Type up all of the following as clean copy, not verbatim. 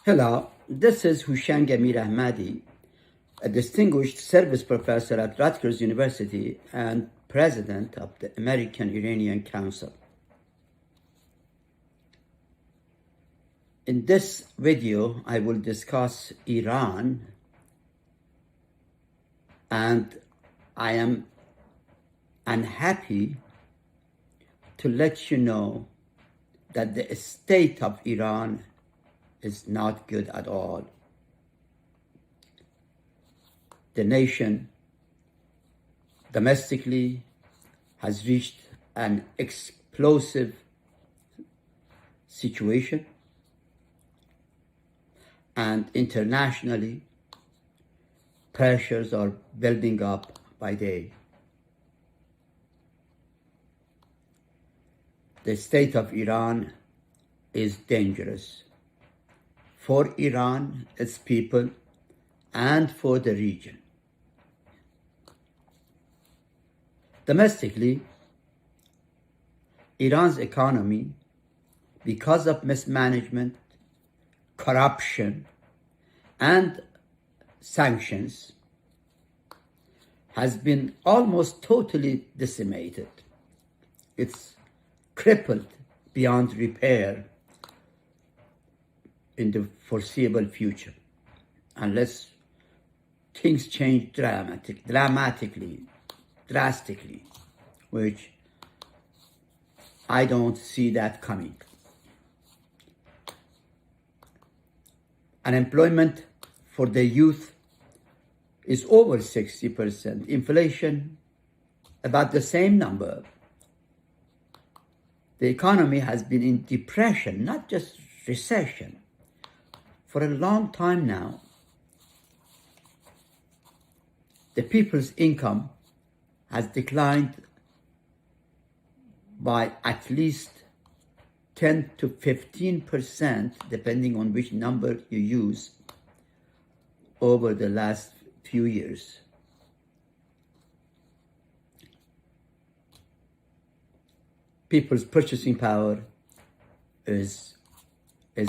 Hello, this is Hushan Gamir Ahmadi, a distinguished service professor at Rutgers University and president of the American Iranian Council. In this video, I will discuss Iran, and I am unhappy to let you know that the state of Iran is not good at all. The nation domestically has reached an explosive situation, and internationally pressures are building up by day. The state of Iran is dangerous for Iran, its people, and for the region. Domestically, Iran's economy, because of mismanagement, corruption, and sanctions, has been almost totally decimated. It's crippled beyond repair in the foreseeable future, unless things change drastically, which I don't see that coming. Unemployment for the youth is over 60%. Inflation, about the same number. The economy has been in depression, not just recession, for a long time now. The people's income has declined by at least 10 to 15%, depending on which number you use, over the last few years. People's purchasing power is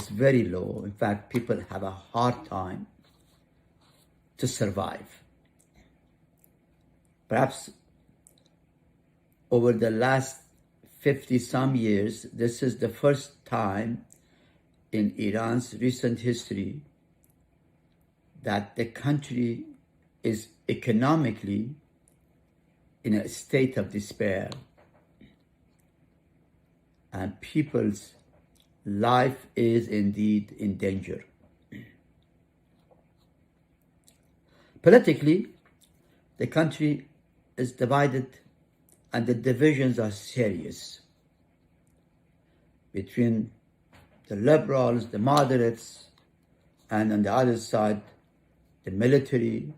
very low. In fact, people have a hard time to survive. Perhaps over the last 50-some years, this is the first time in Iran's recent history that the country is economically in a state of despair, and people's life is indeed in danger. Politically, the country is divided, and the divisions are serious between the liberals, the moderates, and on the other side, the military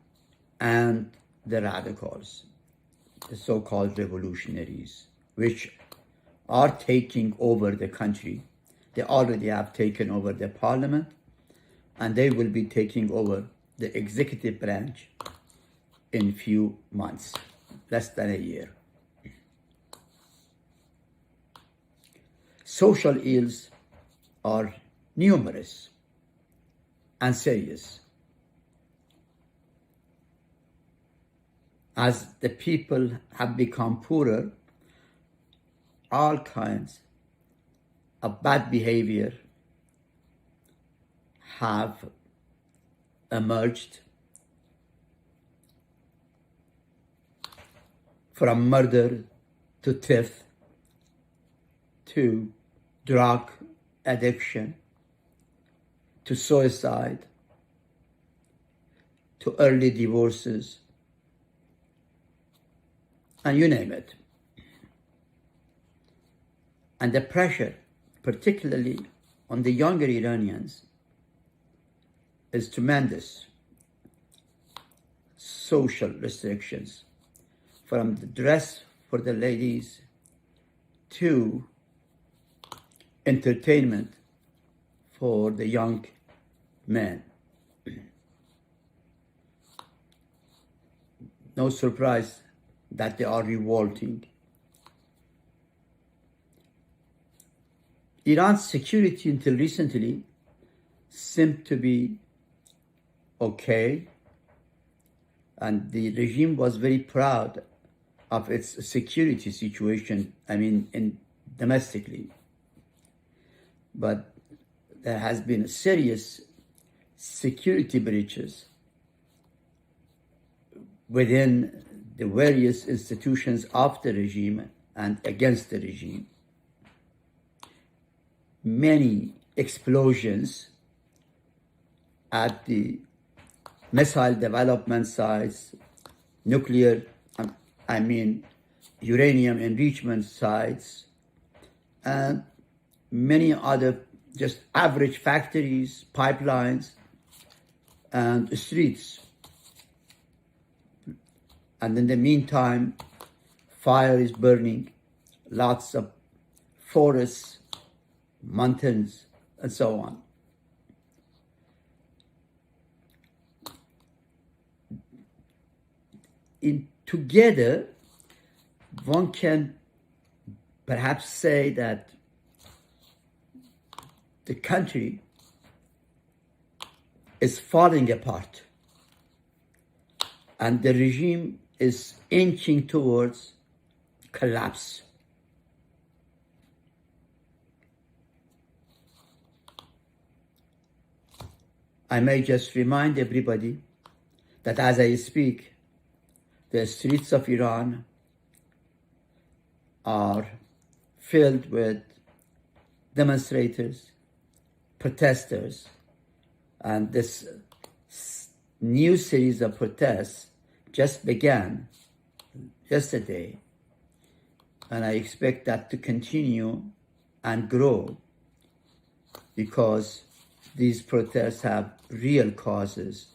and the radicals, the so-called revolutionaries, which are taking over the country. They already have taken over the parliament, and they will be taking over the executive branch in few months, less than a year. Social ills are numerous and serious, as the people have become poorer. All kinds of bad behavior have emerged, from murder to theft to drug addiction to suicide to early divorces, and you name it. And the pressure, particularly on the younger Iranians, is tremendous. Social restrictions, from the dress for the ladies to entertainment for the young men. No surprise that they are revolting. Iran's security until recently seemed to be okay, and the regime was very proud of its security situation, domestically. But there has been serious security breaches within the various institutions of the regime and against the regime. Many explosions at the missile development sites, uranium enrichment sites, and many other just average factories, pipelines, and streets. And in the meantime, fire is burning, lots of forests, mountains, and so on. Together, one can perhaps say that the country is falling apart and the regime is inching towards collapse. I may just remind everybody that as I speak, the streets of Iran are filled with demonstrators, protesters, and this new series of protests just began yesterday, and I expect that to continue and grow because these protests have real causes.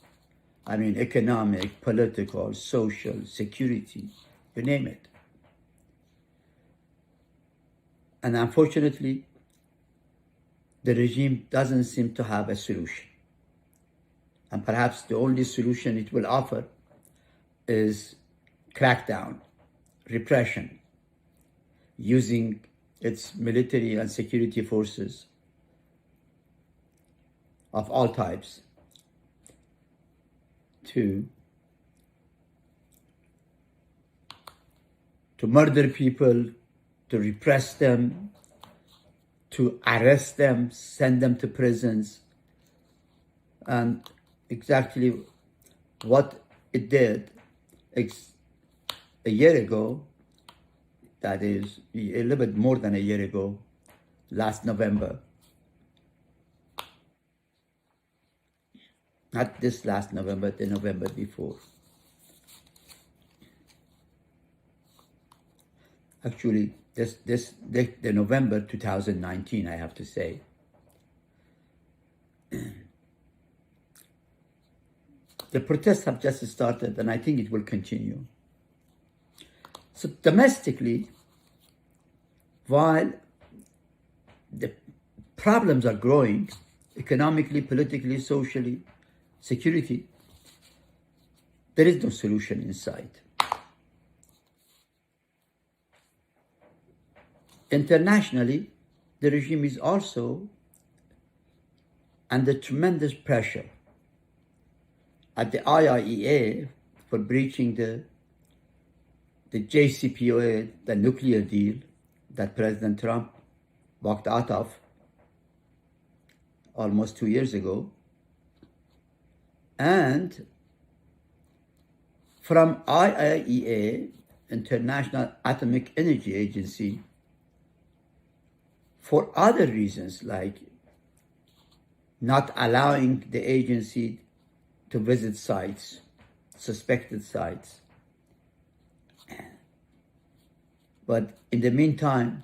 Economic, political, social, security, you name it. And unfortunately, the regime doesn't seem to have a solution. And perhaps the only solution it will offer is crackdown, repression, using its military and security forces of all types to murder people, to repress them, to arrest them, send them to prisons. And exactly what it did a year ago, that is a little bit more than a year ago, last November. Not this last November, the November before. Actually, the November 2019, I have to say. The protests have just started, and I think it will continue. So domestically, while the problems are growing, economically, politically, socially, security, there is no solution in sight. Internationally, the regime is also under tremendous pressure. At the IAEA for breaching the JCPOA, the nuclear deal that President Trump walked out of almost 2 years ago, and from IAEA, International Atomic Energy Agency, for other reasons like not allowing the agency to visit sites, suspected sites. But in the meantime,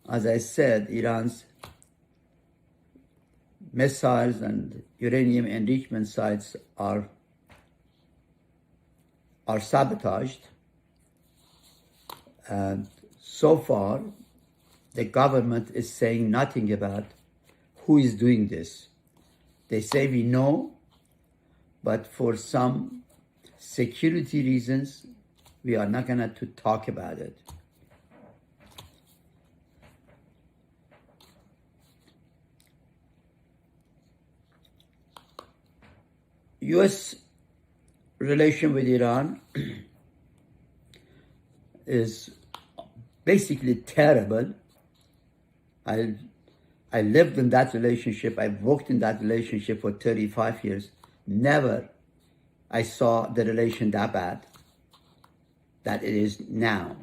as I said, Iran's missiles and uranium enrichment sites are sabotaged. And so far, the government is saying nothing about who is doing this. They say we know, but for some security reasons, we are not going to talk about it. U.S. relation with Iran is basically terrible. I lived in that relationship. I worked in that relationship for 35 years. Never I saw the relation that bad that it is now.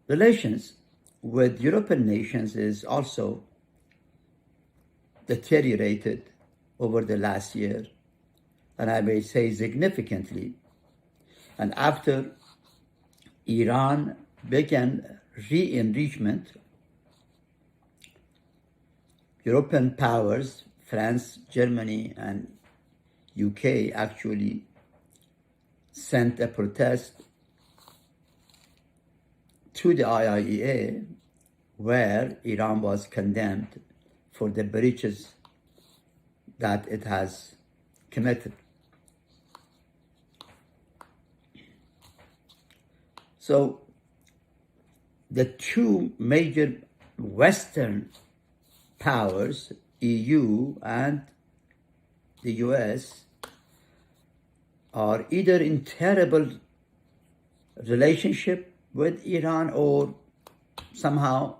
Relations with European nations is also deteriorated over the last year, and I may say significantly. And after Iran began re-enrichment, European powers, France, Germany, and UK actually sent a protest to the IAEA where Iran was condemned for the breaches that it has committed. So the two major Western powers, EU and the US, are either in terrible relationship with Iran or somehow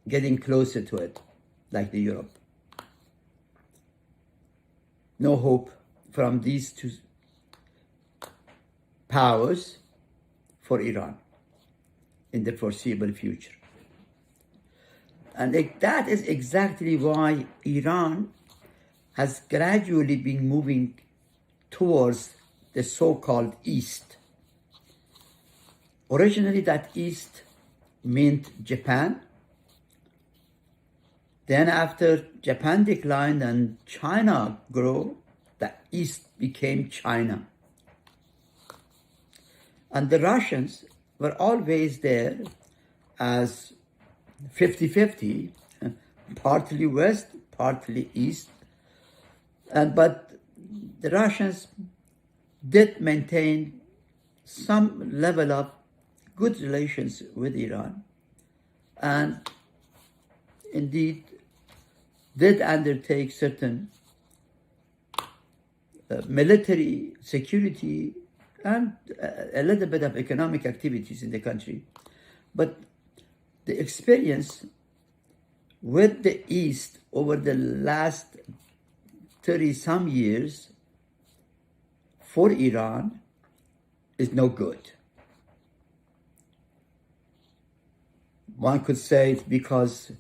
getting closer to it, like the Europe. No hope from these two powers for Iran in the foreseeable future. And that is exactly why Iran has gradually been moving towards the so-called East. Originally, that East meant Japan. Then after Japan declined and China grew, the East became China. And the Russians were always there as 50-50, partly West, partly East. But the Russians did maintain some level of good relations with Iran, and indeed did undertake certain military, security, and a little bit of economic activities in the country. But the experience with the East over the last 30-some years for Iran is no good. One could say it's because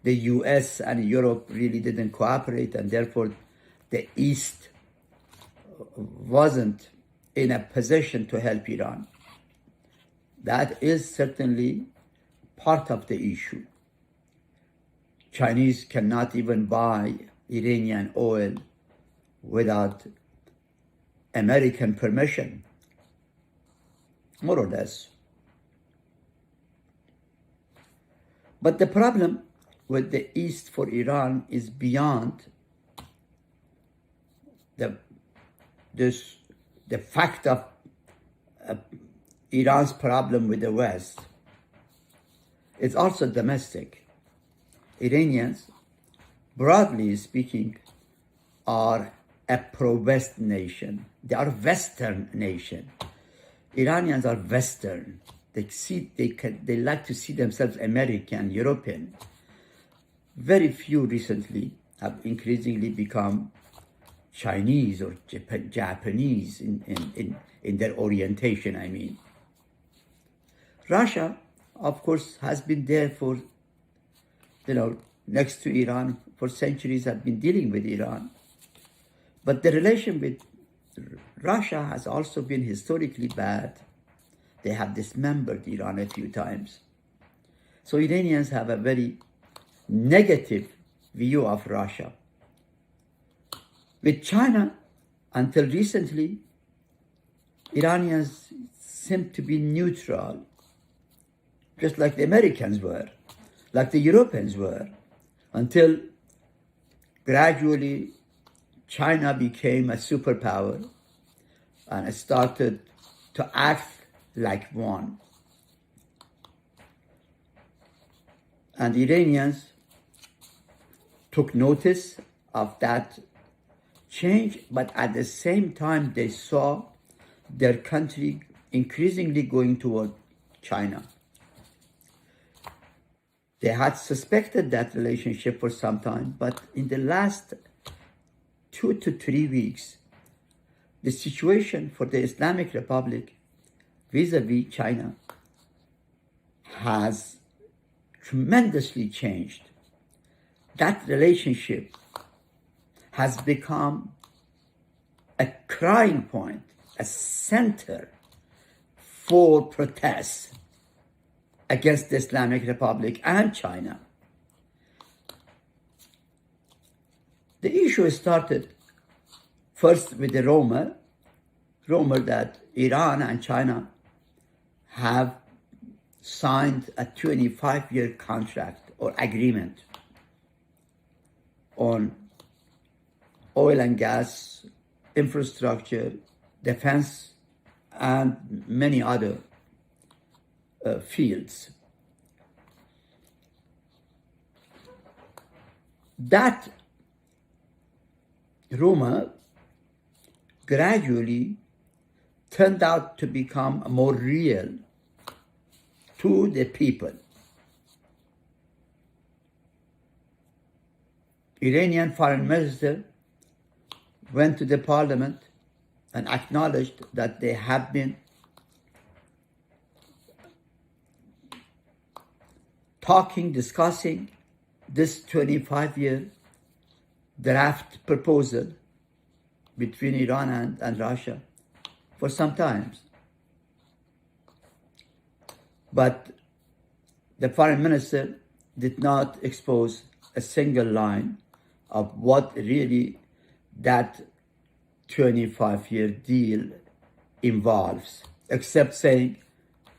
the US and Europe really didn't cooperate, and therefore the East wasn't in a position to help Iran. That is certainly part of the issue. Chinese cannot even buy Iranian oil without American permission, more or less. But the problem with the East for Iran is beyond the fact of Iran's problem with the West. It's also domestic. Iranians, broadly speaking, are a pro-West nation. They are a Western nation. Iranians are Western. They like to see themselves American, European. Very few recently have increasingly become Chinese or Japanese in their orientation, I mean. Russia, of course, has been there for, next to Iran for centuries, have been dealing with Iran. But the relation with Russia has also been historically bad. They have dismembered Iran a few times. So Iranians have a very negative view of Russia. With China, until recently, Iranians seemed to be neutral, just like the Americans were, like the Europeans were, until gradually China became a superpower and started to act like one. And Iranians took notice of that change, but at the same time they saw their country increasingly going toward China. They had suspected that relationship for some time, but in the last 2 to 3 weeks, the situation for the Islamic Republic vis-a-vis China has tremendously changed. That relationship has become a crying point, a center for protests against the Islamic Republic and China. The issue started first with the rumor that Iran and China have signed a 25-year contract or agreement on oil and gas, infrastructure, defense, and many other fields. That rumor gradually turned out to become more real to the people. Iranian foreign minister went to the parliament and acknowledged that they have been discussing this 25-year draft proposal between Iran and Russia for some time. But the foreign minister did not expose a single line of what really that 25-year deal involves, except saying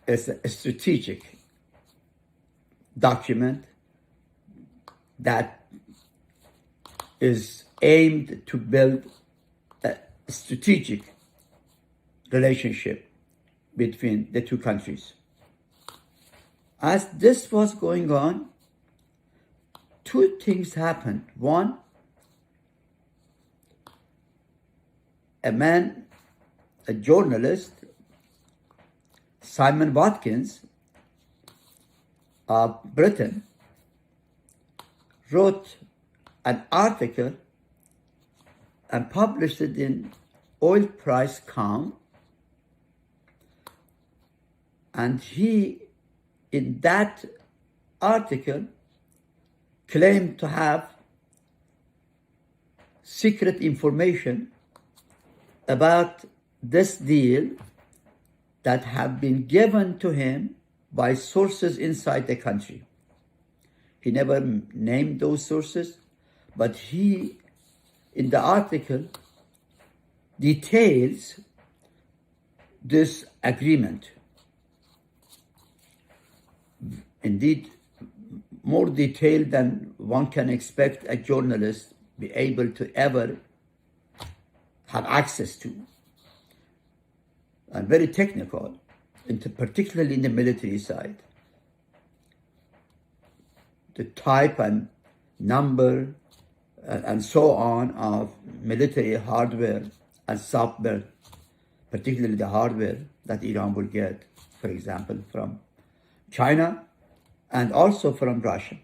it's a strategic document that is aimed to build a strategic relationship between the two countries. As this was going on, two things happened. One, a journalist, Simon Watkins of Britain, wrote an article and published it in oilprice.com, and he, in that article, claimed to have secret information about this deal that have been given to him by sources inside the country. He never named those sources, but he, in the article, details this agreement. Indeed, more detailed than one can expect a journalist be able to ever have access to, and very technical, particularly in the military side. The type and number and so on of military hardware and software, particularly the hardware that Iran will get, for example, from China and also from Russia.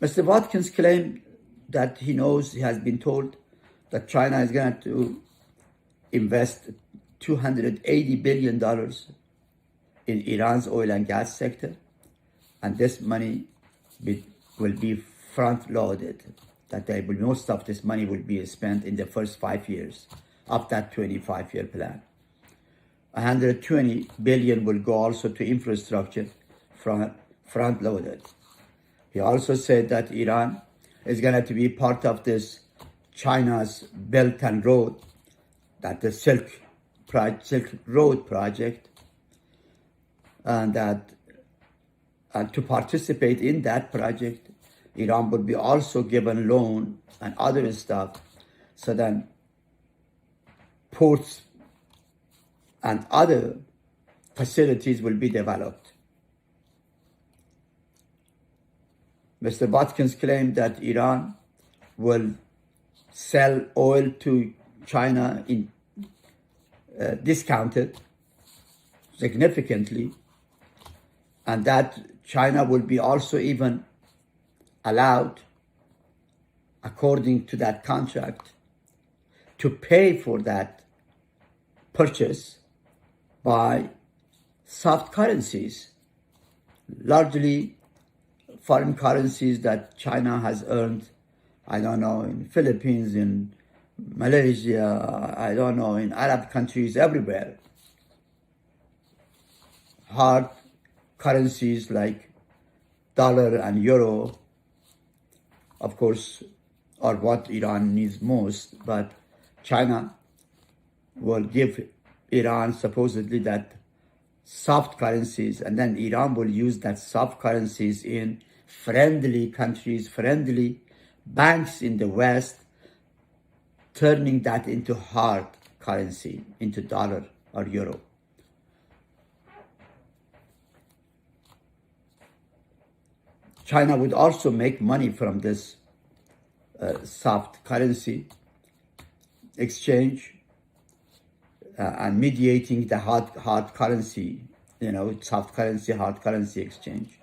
Mr. Watkins claimed that he has been told that China is going to invest $280 billion in Iran's oil and gas sector, and this money will be front-loaded, that most of this money will be spent in the first 5 years of that 25-year plan. 120 billion will go also to infrastructure, front-loaded. He also said that Iran is going to be part of this China's Belt and Road, that the Silk Road project, and that to participate in that project, Iran would be also given loan and other stuff, so then ports and other facilities will be developed. Mr. Watkins claimed that Iran will sell oil to China in discounted significantly, and that China will be also even allowed, according to that contract, to pay for that purchase by soft currencies, largely foreign currencies that China has earned, I don't know, in Philippines, in Malaysia, I don't know, in Arab countries, everywhere. Hard currencies like dollar and euro, of course, are what Iran needs most, but China will give Iran supposedly that soft currencies, and then Iran will use that soft currencies in friendly countries, friendly banks in the West, turning that into hard currency, into dollar or euro. China would also make money from this soft currency exchange and mediating the hard currency, soft currency, hard currency exchange.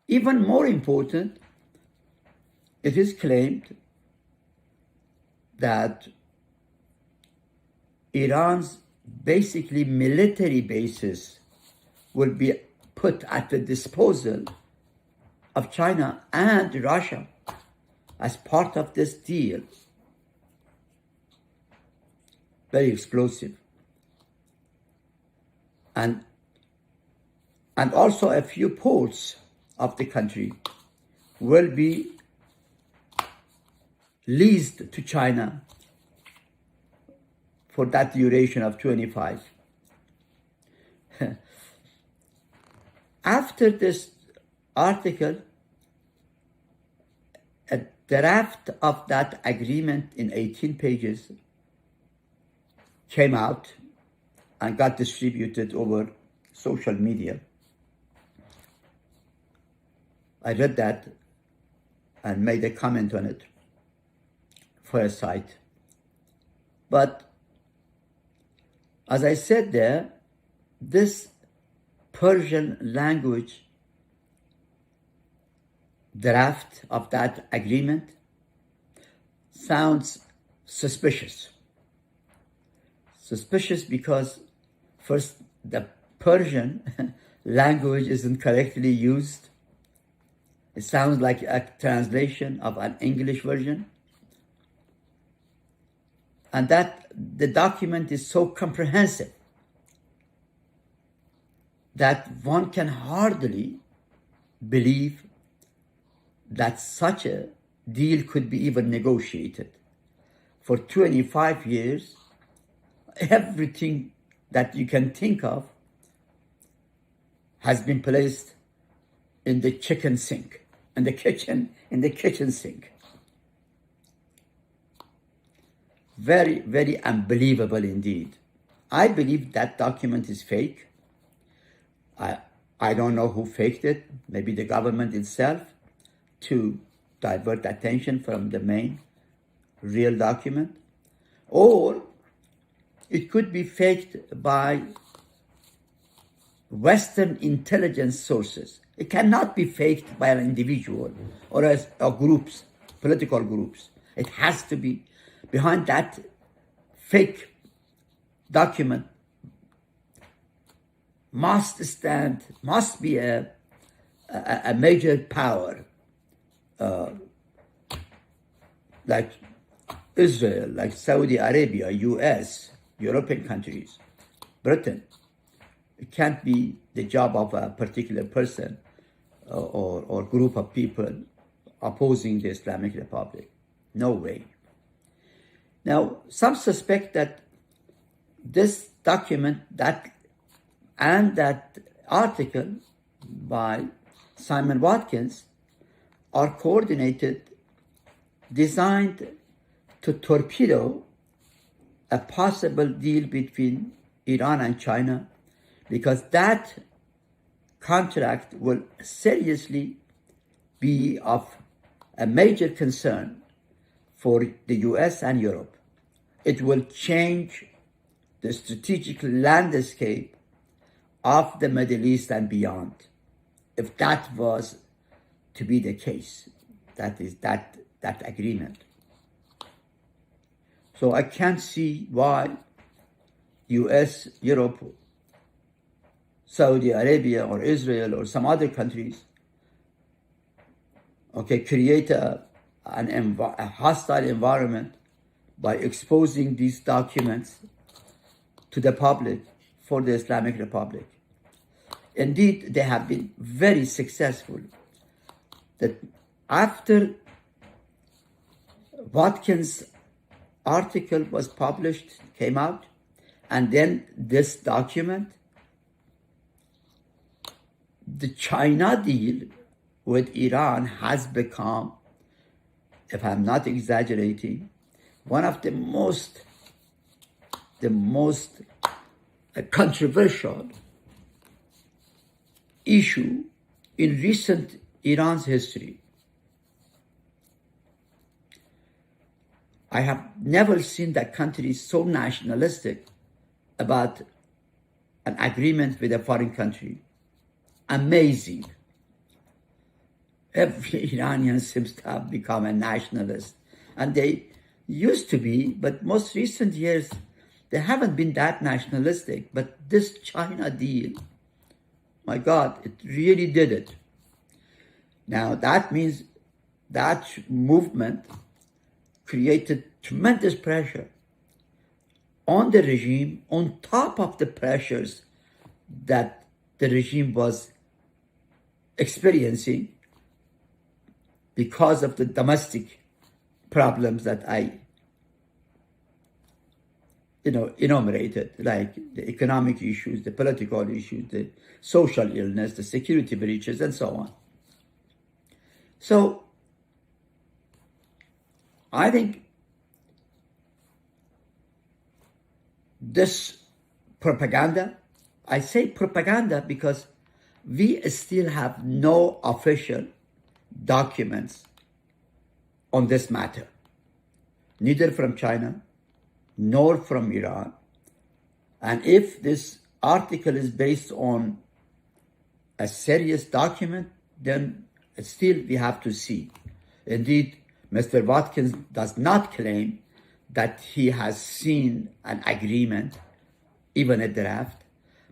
Even more important, it is claimed that Iran's basically military bases will be put at the disposal of China and Russia as part of this deal. Very explosive. And also a few ports of the country will be leased to China for that duration of 25. After this article, a draft of that agreement in 18 pages came out and got distributed over social media. I read that and made a comment on it for a site. But as I said there, this Persian language draft of that agreement sounds suspicious. Suspicious because, first, the Persian language isn't correctly used. It sounds like a translation of an English version. And that the document is so comprehensive that one can hardly believe that such a deal could be even negotiated. For 25 years, everything that you can think of has been placed in the kitchen sink, in the kitchen sink. Very, very unbelievable indeed. I believe that document is fake. I don't know who faked it, maybe the government itself, to divert attention from the main real document. Or it could be faked by Western intelligence sources. It cannot be faked by an individual or groups, political groups. It has to be behind that fake document. Must be a major power, like Israel, like Saudi Arabia, US, European countries, Britain. It can't be the job of a particular person or group of people opposing the Islamic Republic. No way. Now, some suspect that this document and that article by Simon Watkins are coordinated, designed to torpedo a possible deal between Iran and China, because that contract will seriously be of a major concern for the US and Europe. It will change the strategic landscape of the Middle East and beyond, if that was to be the case. That is that agreement. So I can't see why US, Europe, Saudi Arabia or Israel or some other countries, create a hostile environment by exposing these documents to the public for the Islamic Republic. Indeed, they have been very successful. That after Watkins' article was published, came out, and then this document, the China deal with Iran has become, if I'm not exaggerating, one of the most controversial issue in recent Iran's history. I have never seen that country so nationalistic about an agreement with a foreign country. Amazing. Every Iranian seems to have become a nationalist. And they used to be, but most recent years, they haven't been that nationalistic. But this China deal, my God, it really did it. Now, that means that movement created tremendous pressure on the regime, on top of the pressures that the regime was experiencing because of the domestic problems that I enumerated, like the economic issues, the political issues, the social illness, the security breaches, and so on. So I think this propaganda, I say propaganda because we still have no official documents on this matter, neither from China nor from Iran. And if this article is based on a serious document, then still we have to see. Indeed, Mr. Watkins does not claim that he has seen an agreement, even a draft,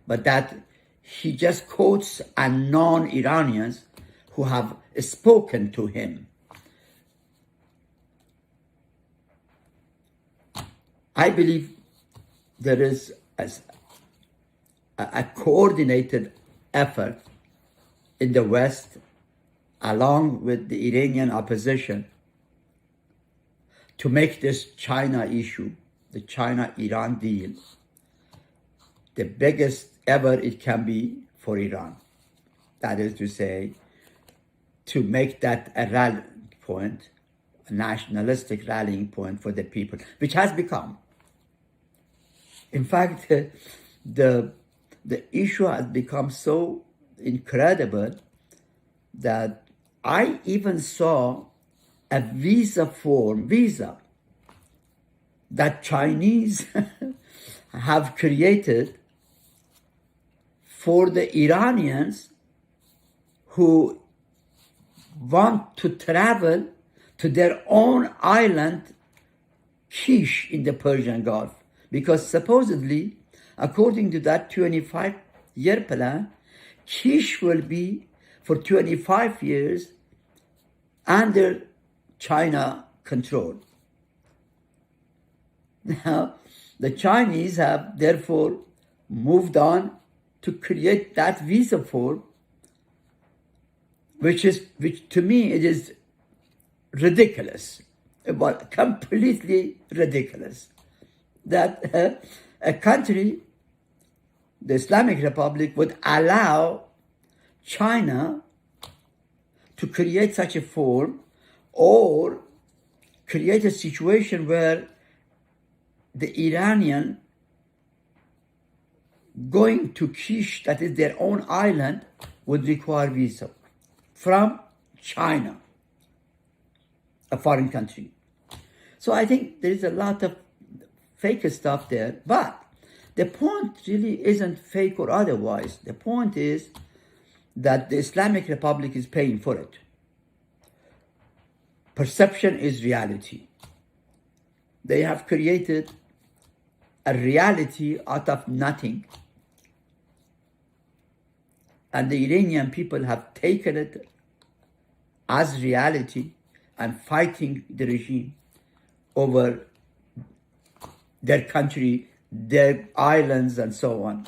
but that he just quotes unknown Iranians who have spoken to him. I believe there is a coordinated effort in the West, along with the Iranian opposition, to make this China issue, the China-Iran deal, the biggest ever it can be for Iran. That is to say, to make that a rallying point, a nationalistic rallying point for the people, which has become. In fact, the issue has become so incredible that I even saw a visa that Chinese have created for the Iranians who want to travel to their own island, Kish, in the Persian Gulf. Because supposedly, according to that 25-year plan, Kish will be for 25 years under China control. Now, the Chinese have therefore moved on to create that visa form, which to me it is ridiculous, but completely ridiculous, that a country, the Islamic Republic, would allow China to create such a form or create a situation where the Iranian going to Kish, that is their own island, would require visa from China, a foreign country. So I think there is a lot of fake stuff there, but the point really isn't fake or otherwise. The point is that the Islamic Republic is paying for it. Perception is reality. They have created a reality out of nothing. And the Iranian people have taken it as reality and fighting the regime over their country, their islands, and so on.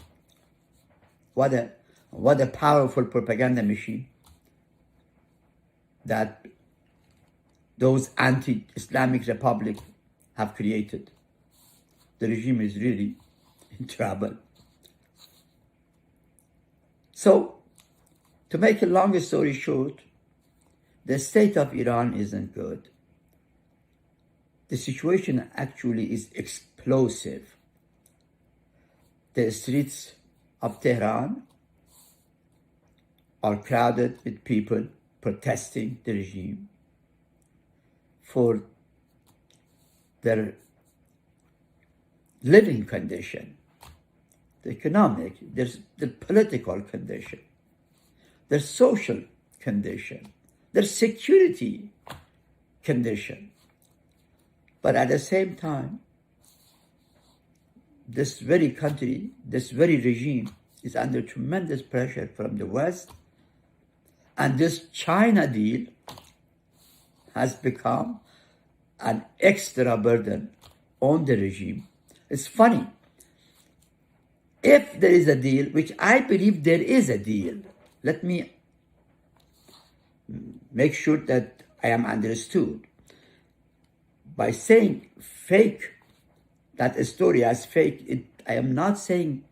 What a powerful propaganda machine that those anti-Islamic republic have created. The regime is really in trouble. So, to make a long story short, the state of Iran isn't good. The situation actually is explosive. The streets of Tehran are crowded with people protesting the regime for their living condition, the economic, there's the political condition, their social condition, their security condition. But at the same time, this very country, this very regime is under tremendous pressure from the West, and this China deal has become an extra burden on the regime. It's funny. If there is a deal, which I believe there is a deal, let me make sure that I am understood. By saying fake, that story as fake, I am not saying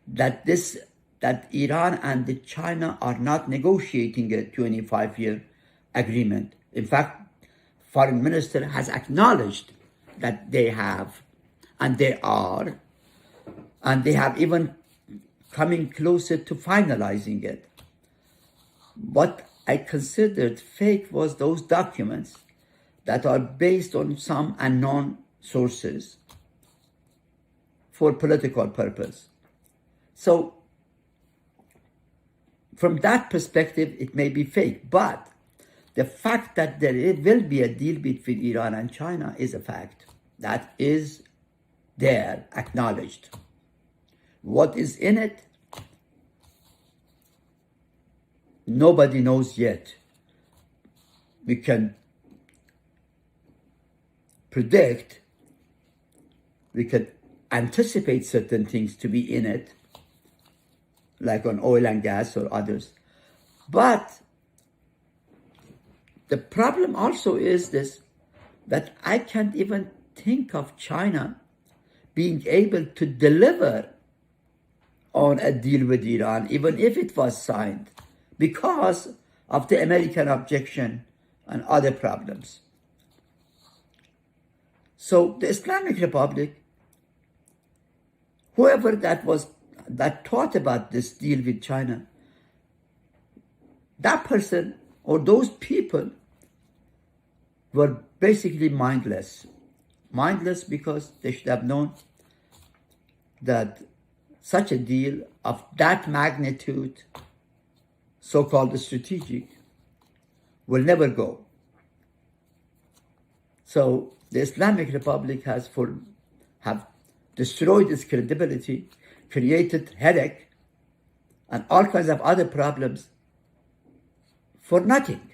that Iran and China are not negotiating a 25-year agreement. In fact, Foreign Minister has acknowledged that they have, and they are, and they have even coming closer to finalizing it. What I considered fake was those documents that are based on some unknown sources for political purpose. So, from that perspective, it may be fake, but the fact that there will be a deal between Iran and China is a fact. That is there, acknowledged. What is in it? Nobody knows yet. We can predict, we can anticipate certain things to be in it, like on oil and gas or others. But the problem also is this, that I can't even think of China being able to deliver on a deal with Iran, even if it was signed, because of the American objection and other problems. So the Islamic Republic, whoever that thought about this deal with China, that person or those people were basically mindless. Mindless because they should have known that such a deal of that magnitude, so-called strategic, will never go. So the Islamic Republic have destroyed its credibility, created headache, and all kinds of other problems for nothing.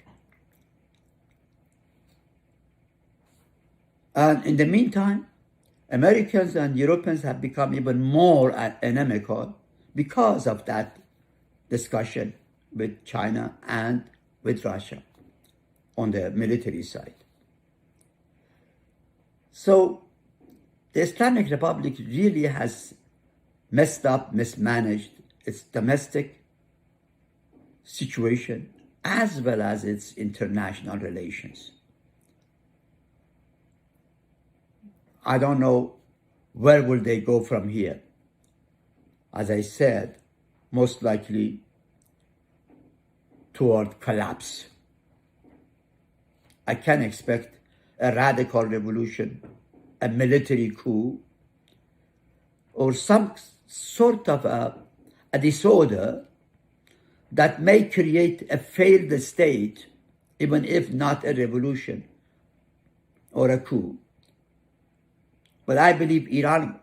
And in the meantime, Americans and Europeans have become even more inimical because of that discussion with China and with Russia on the military side. So the Islamic Republic really has messed up, mismanaged its domestic situation as well as its international relations. I don't know where will they go from here. As I said, most likely toward collapse. I can expect a radical revolution, a military coup, or some sort of a disorder that may create a failed state, even if not a revolution or a coup. But I believe Iran,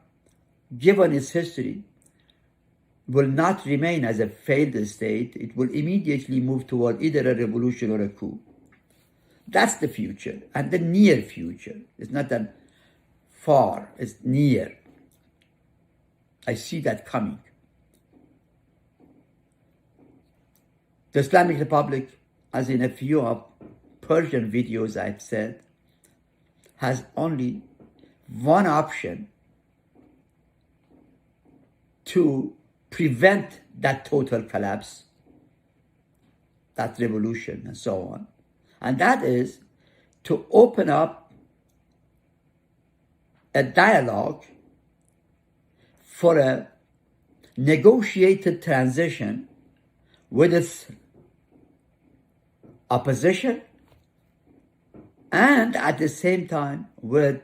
given its history, will not remain as a failed state. It will immediately move toward either a revolution or a coup. That's the future, and the near future. It's not that far, it's near. I see that coming. The Islamic Republic, as in a few of Persian videos I've said, has only one option to prevent that total collapse, that revolution, and so on. And that is to open up a dialogue for a negotiated transition with its opposition and at the same time with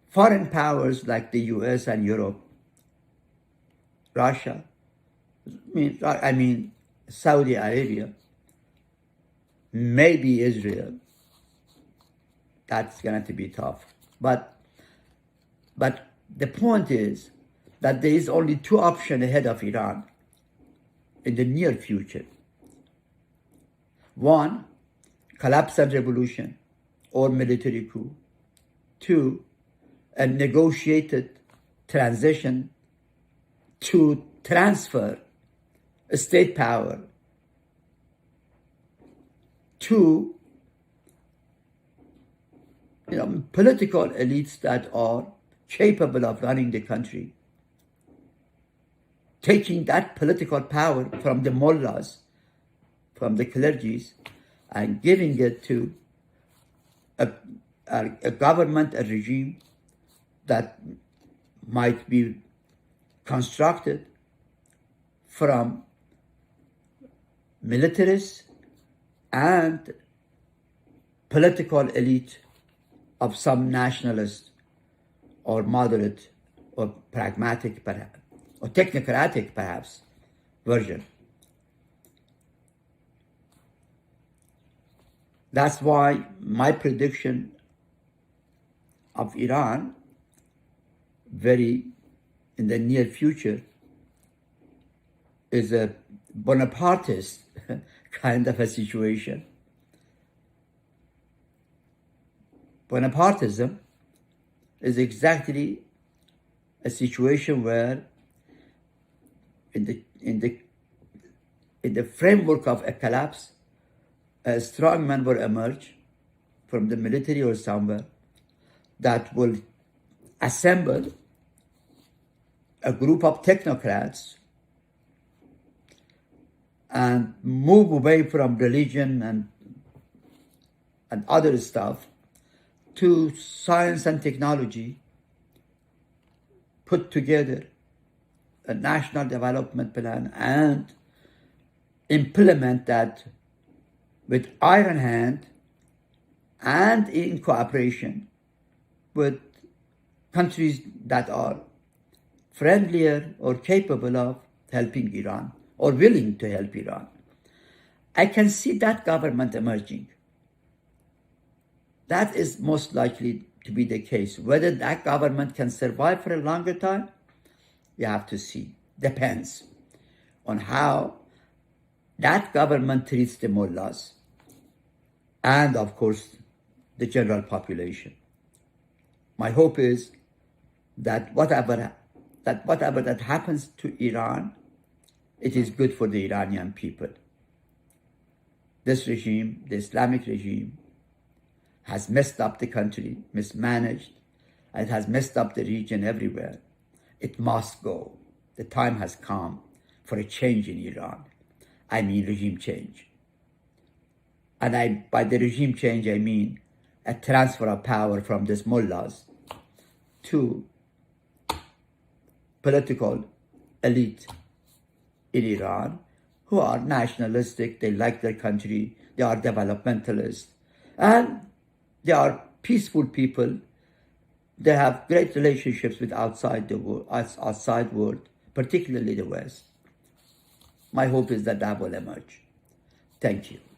foreign powers like the US and Europe, Russia, I mean Saudi Arabia, maybe Israel. That's going to be tough. But the point is that there is only two options ahead of Iran in the near future. One, collapse and revolution or military coup. Two, a negotiated transition to transfer state power to political elites that are capable of running the country, taking that political power from the mullahs, from the clergies, and giving it to a government, a regime that might be constructed from militarists and political elite of some nationalist or moderate or pragmatic perhaps, or technocratic perhaps version. That's why my prediction of Iran in the near future is a Bonapartist kind of a situation. Bonapartism is exactly a situation where in the framework of a collapse, a strong man will emerge from the military or somewhere that will assemble a group of technocrats and move away from religion and other stuff to science and technology, put together a national development plan and implement that with iron hand and in cooperation with countries that are friendlier or capable of helping Iran or willing to help Iran. I can see that government emerging. That is most likely to be the case. Whether that government can survive for a longer time, you have to see. Depends on how that government treats the mullahs and, of course, the general population. My hope is that whatever that happens to Iran, it is good for the Iranian people. This regime, the Islamic regime, has messed up the country, mismanaged, and it has messed up the region everywhere. It must go. The time has come for a change in Iran. I mean regime change. And by the regime change, I mean a transfer of power from these mullahs to political elite in Iran who are nationalistic, they like their country, they are developmentalists, and they are peaceful people. They have great relationships with outside world, particularly the West. My hope is that that will emerge. Thank you.